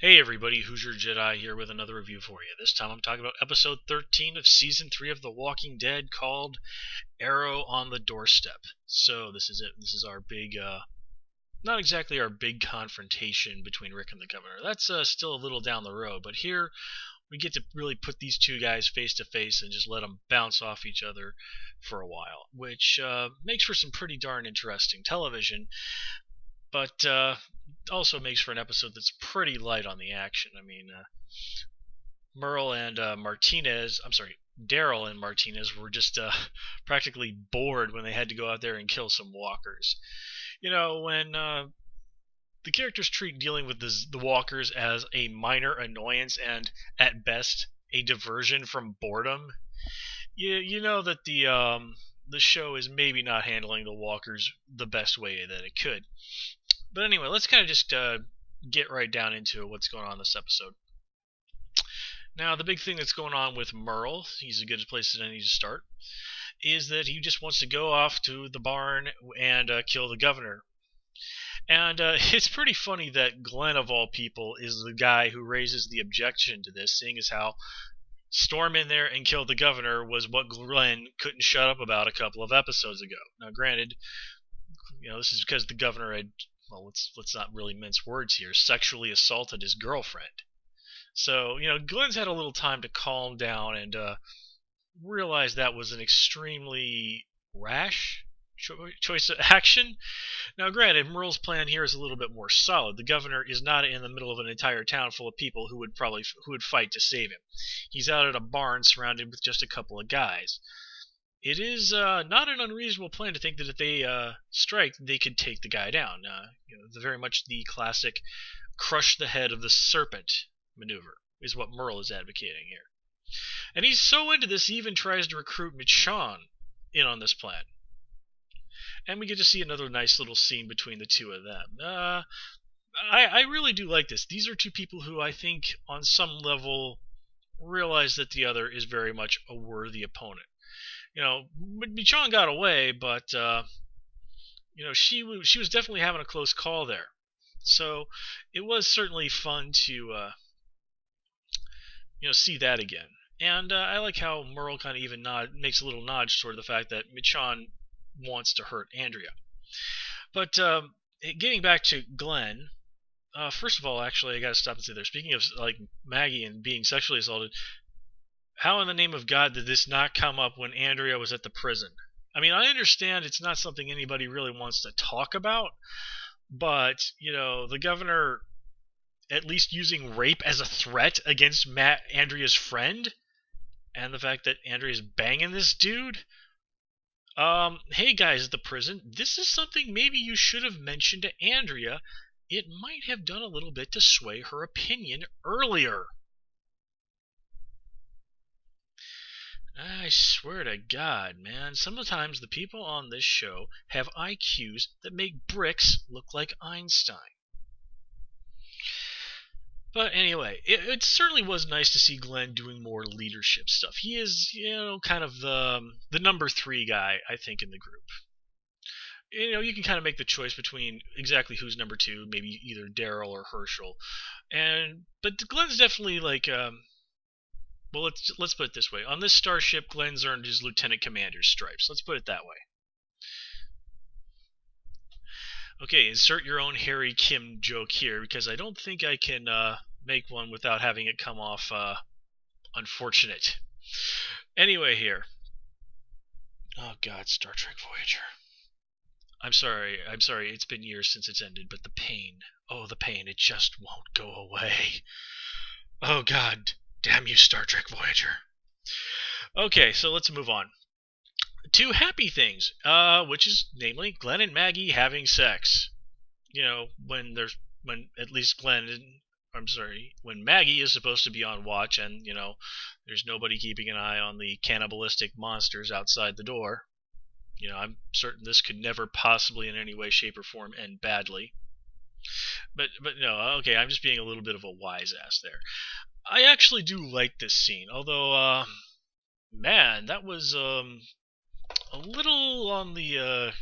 Hey everybody, Hoosier Jedi here with another review for you. This time I'm talking about episode 13 of season 3 of The Walking Dead called Arrow on the Doorstep. So this is it. This is our big, not exactly our big confrontation between Rick and the Governor. That's still a little down the road, but here we get to really put these two guys face to face and just let them bounce off each other for a while, which makes for some pretty darn interesting television. But also makes for an episode that's pretty light on the action. I mean, Merle and Daryl and Martinez were just practically bored when they had to go out there and kill some walkers. You know, when the characters treat dealing with the walkers as a minor annoyance and, at best, a diversion from boredom, you know that the show is maybe not handling the walkers the best way that it could. But anyway, let's kind of just get right down into what's going on in this episode. Now, the big thing that's going on with Merle, he's a good place as any to start, is that he just wants to go off to the barn and kill the governor. And it's pretty funny that Glenn, of all people, is the guy who raises the objection to this, seeing as how storm in there and kill the governor was what Glenn couldn't shut up about a couple of episodes ago. Now, granted, this is because the governor had, well, let's not really mince words here, sexually assaulted his girlfriend. So, Glenn's had a little time to calm down and realize that was an extremely rash choice of action. Now, granted, Merle's plan here is a little bit more solid. The governor is not in the middle of an entire town full of people who would fight to save him. He's out at a barn surrounded with just a couple of guys. It is not an unreasonable plan to think that if they strike, they could take the guy down. Very much the classic crush the head of the serpent maneuver is what Merle is advocating here. And he's so into this, he even tries to recruit Michonne in on this plan. And we get to see another nice little scene between the two of them. I really do like this. These are two people who I think on some level realize that the other is very much a worthy opponent. Michonne got away, but she was definitely having a close call there. So it was certainly fun to see that again. And I like how Merle kind of even makes a little nod toward the fact that Michonne wants to hurt Andrea. But getting back to Glenn, first of all, actually, I got to stop and say there. Speaking of Maggie and being sexually assaulted, how in the name of God did this not come up when Andrea was at the prison? I mean, I understand it's not something anybody really wants to talk about, but, the governor at least using rape as a threat against Andrea's friend, and the fact that Andrea's banging this dude. Hey guys at the prison, this is something maybe you should have mentioned to Andrea. It might have done a little bit to sway her opinion earlier. I swear to God, man, sometimes the people on this show have IQs that make bricks look like Einstein. But anyway, it certainly was nice to see Glenn doing more leadership stuff. He is, kind of the number 3 guy, I think, in the group. You can kind of make the choice between exactly who's number 2, maybe either Daryl or Herschel. But Glenn's definitely well, let's put it this way. On this starship, Glenn's earned his lieutenant commander's stripes. Let's put it that way. Okay, insert your own Harry Kim joke here, because I don't think I can make one without having it come off unfortunate. Anyway here. Oh God, Star Trek Voyager. I'm sorry, it's been years since it's ended, but the pain, it just won't go away. Oh God, damn you, Star Trek Voyager. Okay, so let's move on. 2 happy things, which is namely Glenn and Maggie having sex. When Maggie is supposed to be on watch and, there's nobody keeping an eye on the cannibalistic monsters outside the door. I'm certain this could never possibly in any way, shape, or form end badly. But no, okay, I'm just being a little bit of a wise ass there. I actually do like this scene, although, man, that was, a little on the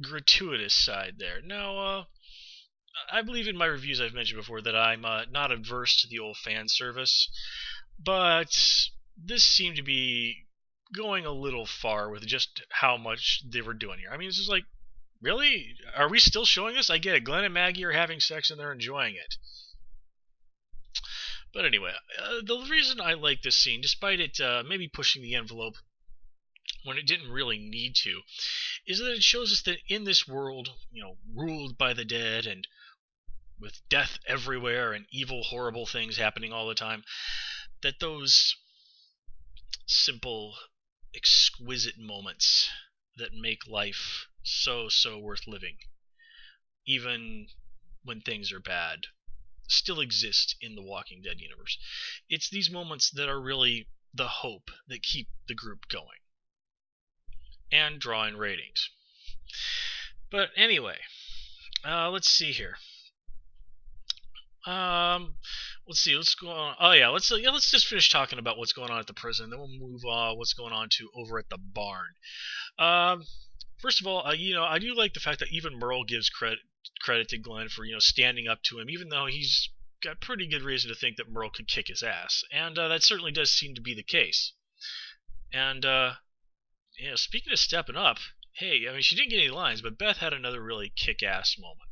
gratuitous side there. Now, I believe in my reviews I've mentioned before that I'm not adverse to the old fan service, but this seemed to be going a little far with just how much they were doing here. I mean, it's just like, really? Are we still showing this? I get it. Glenn and Maggie are having sex and they're enjoying it. But anyway, the reason I like this scene, despite it maybe pushing the envelope when it didn't really need to, is that it shows us that in this world, ruled by the dead and with death everywhere and evil, horrible things happening all the time, that those simple, exquisite moments that make life so worth living, even when things are bad, still exist in the Walking Dead universe. It's these moments that are really the hope that keep the group going and draw in ratings. But anyway, let's see here. Let's see. Let's go on. Oh yeah, let's just finish talking about what's going on at the prison. Then we'll move on. What's going on to over at the barn. First of all, I do like the fact that even Merle gives credit to Glenn for standing up to him, even though he's got pretty good reason to think that Merle could kick his ass, and that certainly does seem to be the case. And speaking of stepping up, hey, I mean, she didn't get any lines, but Beth had another really kick-ass moment.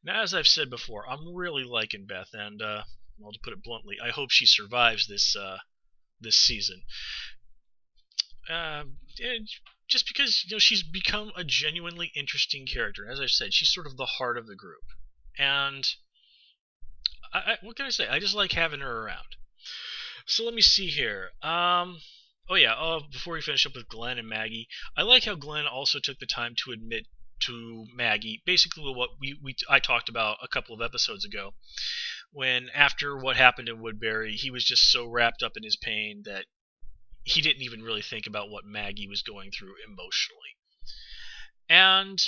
Now, as I've said before, I'm really liking Beth, and well, to put it bluntly, I hope she survives this season. And just because she's become a genuinely interesting character. As I've said, she's sort of the heart of the group, and what can I say? I just like having her around. So let me see here. Oh yeah. Before we finish up with Glenn and Maggie, I like how Glenn also took the time to admit to Maggie basically what I talked about a couple of episodes ago, when after what happened in Woodbury, he was just so wrapped up in his pain that he didn't even really think about what Maggie was going through emotionally. And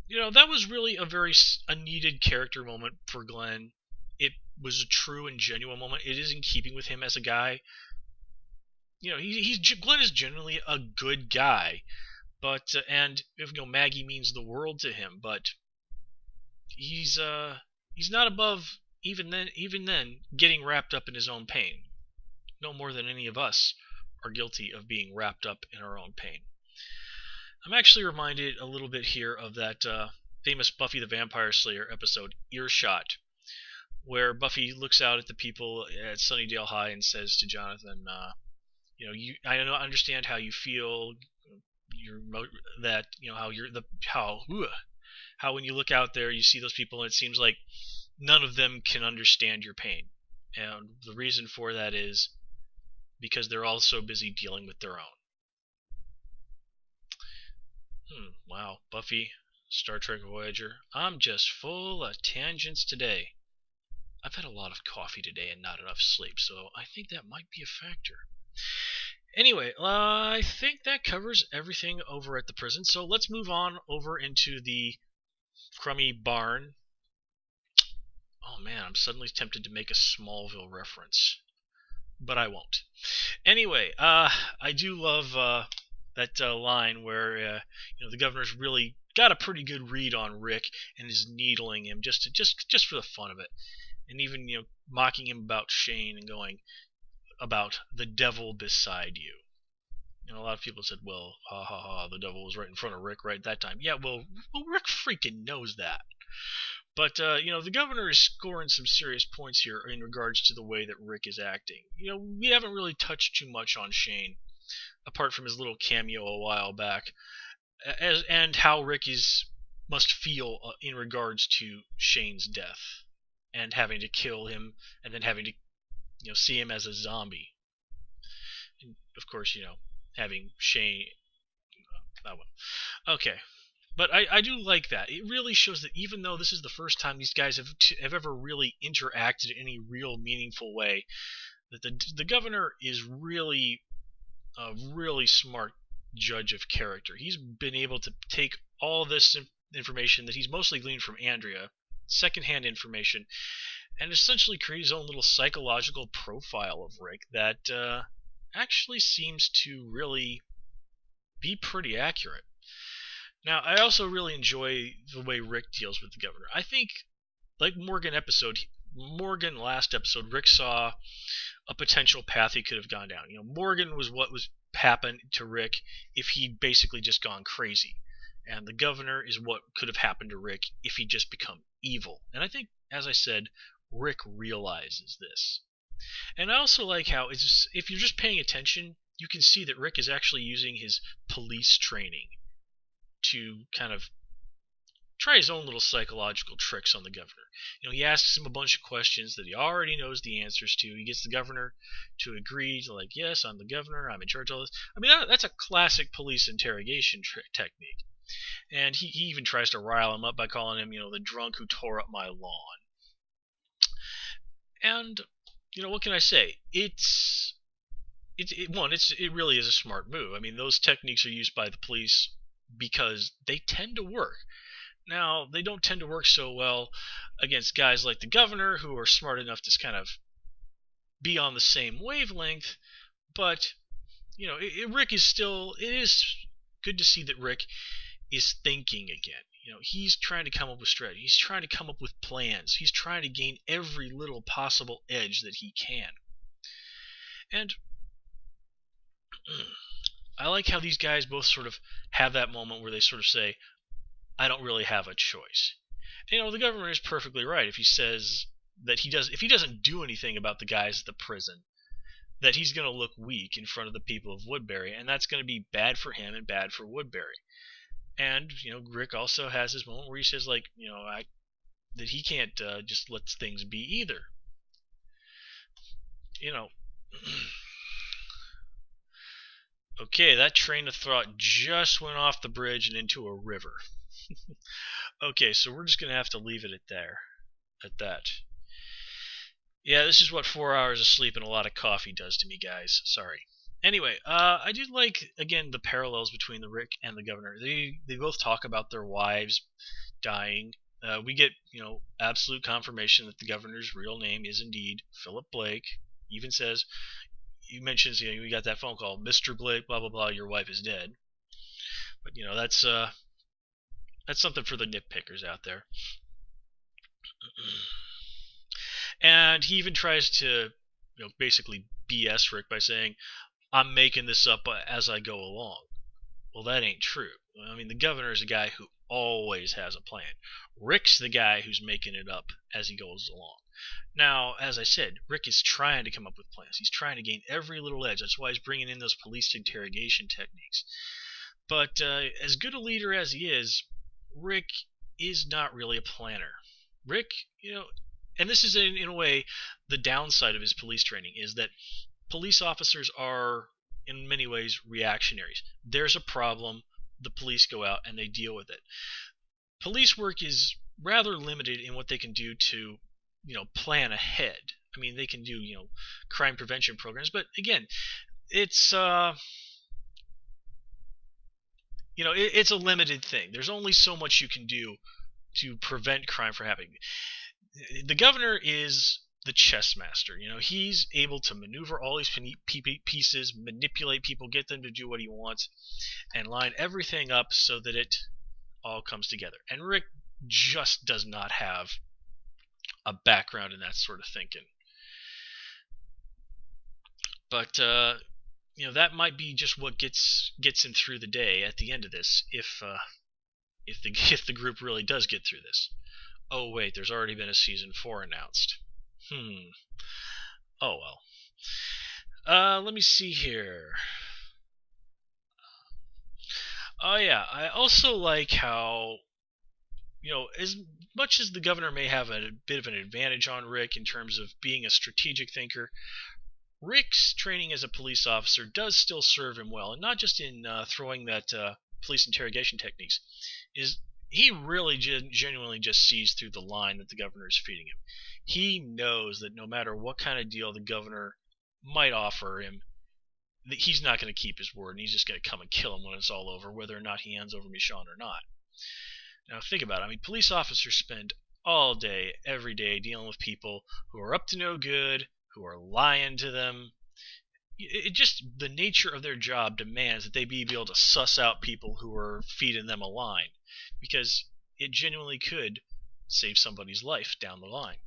that was really a needed character moment for Glenn. It was a true and genuine moment. It is in keeping with him as a guy. Glenn is generally a good guy, but and if Maggie means the world to him, but he's not above even then getting wrapped up in his own pain, no more than any of us are guilty of being wrapped up in our own pain. I'm actually reminded a little bit here of that famous Buffy the Vampire Slayer episode, Earshot, where Buffy looks out at the people at Sunnydale High and says to Jonathan, I understand how you feel. How when you look out there, you see those people, and it seems like none of them can understand your pain, and the reason for that is because they're all so busy dealing with their own. Wow, Buffy, Star Trek Voyager. I'm just full of tangents today. I've had a lot of coffee today and not enough sleep, so I think that might be a factor. Anyway, I think that covers everything over at the prison, so let's move on over into the crummy barn. Oh man, I'm suddenly tempted to make a Smallville reference, but I won't. Anyway, I do love that line where the governor's really got a pretty good read on Rick and is needling him just for the fun of it, and even mocking him about Shane and going about the devil beside you. A lot of people said, well, ha ha ha, the devil was right in front of Rick right at that time. Yeah, well Rick freaking knows that. But, the governor is scoring some serious points here in regards to the way that Rick is acting. We haven't really touched too much on Shane, apart from his little cameo a while back, and how Rick must feel in regards to Shane's death, and having to kill him, and then having to see him as a zombie. And of course, having Shane. Okay, but I do like that. It really shows that even though this is the first time these guys have ever really interacted in any real meaningful way, that the governor is really a really smart judge of character. He's been able to take all this information that he's mostly gleaned from Andrea, secondhand information, and essentially create his own little psychological profile of Rick that actually seems to really be pretty accurate. Now, I also really enjoy the way Rick deals with the governor. I think like Morgan last episode, Rick saw a potential path he could have gone down. Morgan was what was happened to Rick if he'd basically just gone crazy. And the governor is what could have happened to Rick if he'd just become evil. And I think, as I said, Rick realizes this. And I also like how if you're just paying attention, you can see that Rick is actually using his police training to kind of try his own little psychological tricks on the governor. He asks him a bunch of questions that he already knows the answers to. He gets the governor to agree to, like, yes, I'm the governor, I'm in charge of all this. I mean, that's a classic police interrogation technique. And he even tries to rile him up by calling him, the drunk who tore up my lawn. And, what can I say? It really is a smart move. I mean, those techniques are used by the police because they tend to work. Now, they don't tend to work so well against guys like the governor who are smart enough to kind of be on the same wavelength, but, Rick is still, it is good to see that Rick is thinking again. He's trying to come up with strategy. He's trying to come up with plans. He's trying to gain every little possible edge that he can. And I like how these guys both sort of have that moment where they sort of say, I don't really have a choice. The governor is perfectly right if he says that if he doesn't do anything about the guys at the prison, that he's going to look weak in front of the people of Woodbury, and that's going to be bad for him and bad for Woodbury. And, Rick also has his moment where he says, like, that he can't just let things be either. Okay, that train of thought just went off the bridge and into a river. Okay, so we're just going to have to leave it at that. Yeah, this is what 4 hours of sleep and a lot of coffee does to me, guys. Sorry. Anyway, I do like, again, the parallels between the Rick and the governor. They both talk about their wives dying. We get, absolute confirmation that the governor's real name is indeed Philip Blake. He even says, he mentions, we got that phone call, Mr. Blake, blah, blah, blah, your wife is dead. But, that's something for the nitpickers out there. And he even tries to, basically BS Rick by saying, I'm making this up as I go along. Well, that ain't true. I mean, the governor is a guy who always has a plan. Rick's the guy who's making it up as he goes along. Now, as I said, Rick is trying to come up with plans. He's trying to gain every little edge. That's why he's bringing in those police interrogation techniques. But as good a leader as he is, Rick is not really a planner. Rick, and this is in a way the downside of his police training, is that police officers are in many ways reactionaries. There's a problem, the police go out and they deal with it. Police work is rather limited in what they can do to, plan ahead. I mean, they can do, crime prevention programs, but again, it's it's a limited thing. There's only so much you can do to prevent crime from happening. The governor is the chess master. He's able to maneuver all these pieces, manipulate people, get them to do what he wants, and line everything up so that it all comes together. And Rick just does not have a background in that sort of thinking. But that might be just what gets him through the day at the end of this, if the group really does get through this. Oh wait, there's already been a season 4 announced. Oh well. Let me see here. Oh yeah, I also like how, as much as the governor may have a bit of an advantage on Rick in terms of being a strategic thinker, Rick's training as a police officer does still serve him well, and not just in throwing that police interrogation techniques. He really genuinely just sees through the line that the governor is feeding him. He knows that no matter what kind of deal the governor might offer him, that he's not going to keep his word, and he's just going to come and kill him when it's all over, whether or not he hands over Michonne or not. Now think about it. I mean, police officers spend all day, every day, dealing with people who are up to no good, who are lying to them. The nature of their job demands that they be able to suss out people who are feeding them a line, because it genuinely could save somebody's life down the line.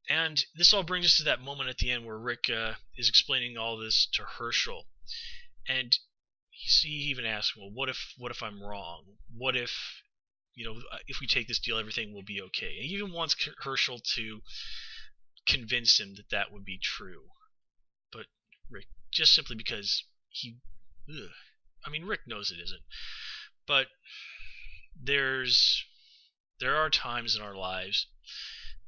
And this all brings us to that moment at the end where Rick is explaining all this to Herschel, and he even asks, "Well, what if I'm wrong? What if, if we take this deal, everything will be okay?" And he even wants Herschel to convince him that that would be true, but Rick, just simply because Rick knows it isn't. But there are times in our lives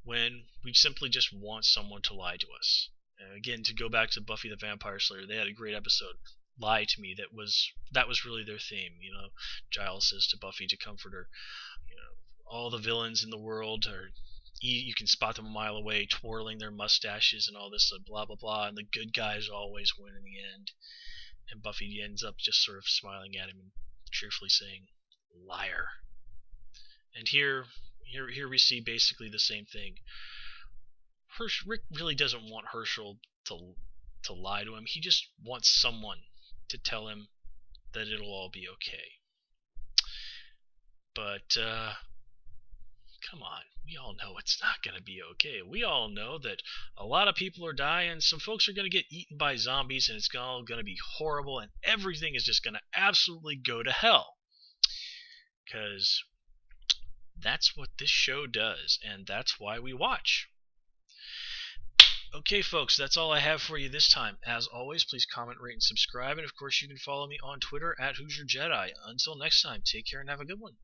when we simply just want someone to lie to us. Again, to go back to Buffy the Vampire Slayer, they had a great episode, "Lie to Me," that was really their theme. Giles says to Buffy to comfort her, all the villains in the world are, you can spot them a mile away, twirling their mustaches and all this blah blah blah, and the good guys always win in the end. And Buffy ends up just sort of smiling at him and cheerfully saying, "Liar." And here we see basically the same thing. Rick really doesn't want Herschel to lie to him. He just wants someone to tell him that it'll all be okay. But come on, we all know it's not going to be okay. We all know that a lot of people are dying, some folks are going to get eaten by zombies, and it's all going to be horrible, and everything is just going to absolutely go to hell. Because that's what this show does, and that's why we watch. Okay, folks, that's all I have for you this time. As always, please comment, rate, and subscribe, and of course you can follow me on Twitter at HoosierJedi. Until next time, take care and have a good one.